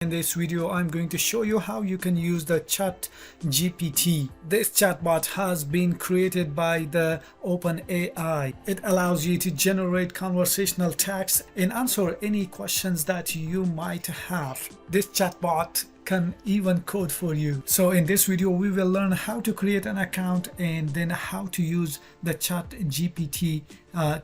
In this video, I'm going to show you how you can use the ChatGPT. This chatbot has been created by the OpenAI. It allows you to generate conversational text and answer any questions that you might have. This chatbot can even code for you. So in this video, we will learn how to create an account and then how to use the ChatGPT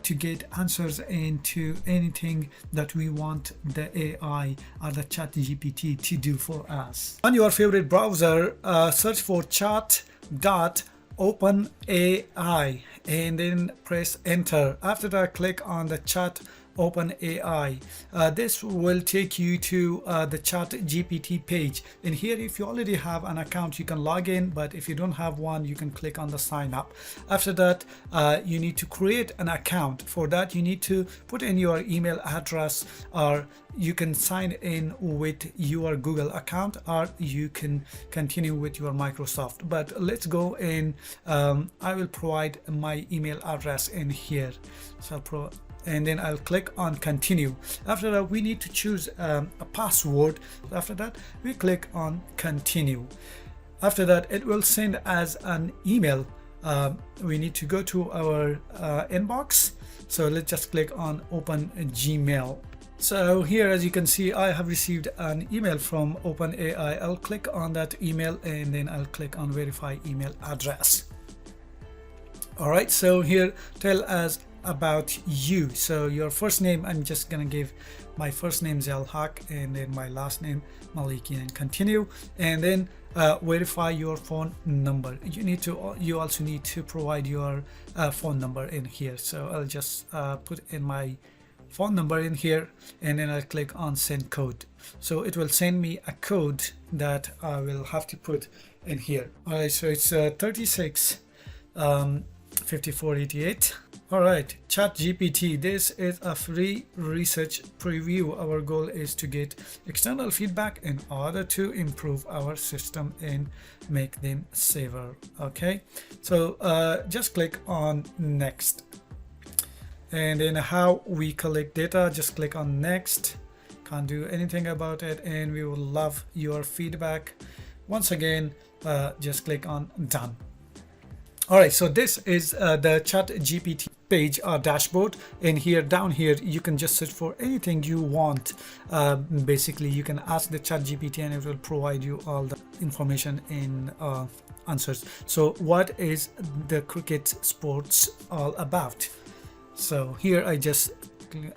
to get answers into anything that we want the AI or the ChatGPT to do for us. On your favorite browser, search for chat.openai and then press enter. After that, click on the chat OpenAI. This will take you to the ChatGPT page, and here if you already have an account you can log in, but if you don't have one you can click on the sign up. After that, you need to create an account. For that you need to put in your email address, or you can sign in with your Google account, or you can continue with your Microsoft. But let's go in. I will provide my email address in here, so and then I'll click on continue. After that, we need to choose a password. After that, we click on continue. After that, it will send us an email. We need to go to our inbox. So let's just click on open Gmail. So here, as you can see, I have received an email from OpenAI. I'll click on that email and then I'll click on verify email address. All right, so here, tell us about you. So your first name, I'm just gonna give my first name Zelhak and then my last name Maliki, and continue. And then verify your phone number. You also need to provide your phone number in here. So I'll just put in my phone number in here, and then I'll click on send code. So it will send me a code that I will have to put in here. All right, so it's 36 5488. All right, ChatGPT, this is a free research preview. Our goal is to get external feedback in order to improve our system and make them safer. Okay, so just click on next. And then how we collect data, just click on next. Can't do anything about it, and we will love your feedback. Once again, just click on done. All right, so this is the ChatGPT page or dashboard, and here down here you can just search for anything you want. Basically, you can ask the ChatGPT and it will provide you all the information in answers. So what is the cricket sports all about? So here I just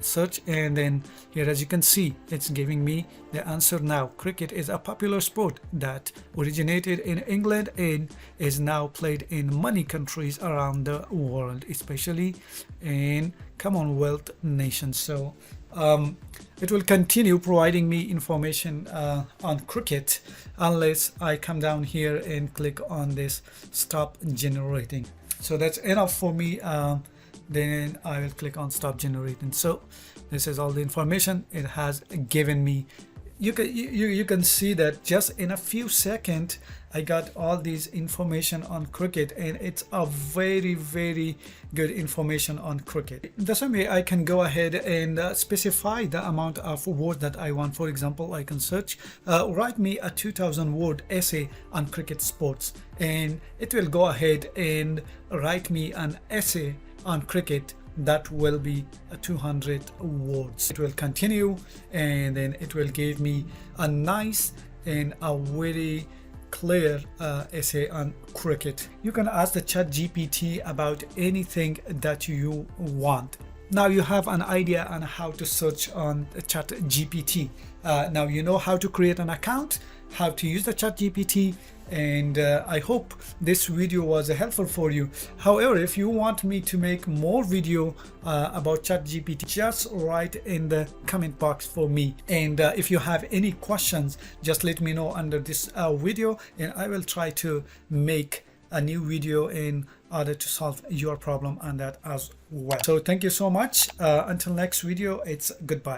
search, and then here, as you can see, it's giving me the answer now. Cricket is a popular sport that originated in England and is now played in many countries around the world, especially in Commonwealth nations. So it will continue providing me information on cricket unless I come down here and click on this stop generating. So that's enough for me. Then I will click on stop generating. So this is all the information it has given me. You can see that just in a few seconds I got all these information on cricket, and it's a very good information on cricket. The same way I can go ahead and specify the amount of words that I want. For example, I can search write me a 2000 word essay on cricket sports, and it will go ahead and write me an essay on cricket that will be 200 words. It will continue, and then it will give me a nice and a very clear essay on cricket. You can ask the ChatGPT about anything that you want. Now you have an idea on how to search on the ChatGPT. Now you know how to create an account, how to use the ChatGPT, and I hope this video was helpful for you. However, if you want me to make more video about ChatGPT, just write in the comment box for me. And if you have any questions, just let me know under this video, and I will try to make a new video in order to solve your problem on that as well. So thank you so much. Until next video, it's goodbye.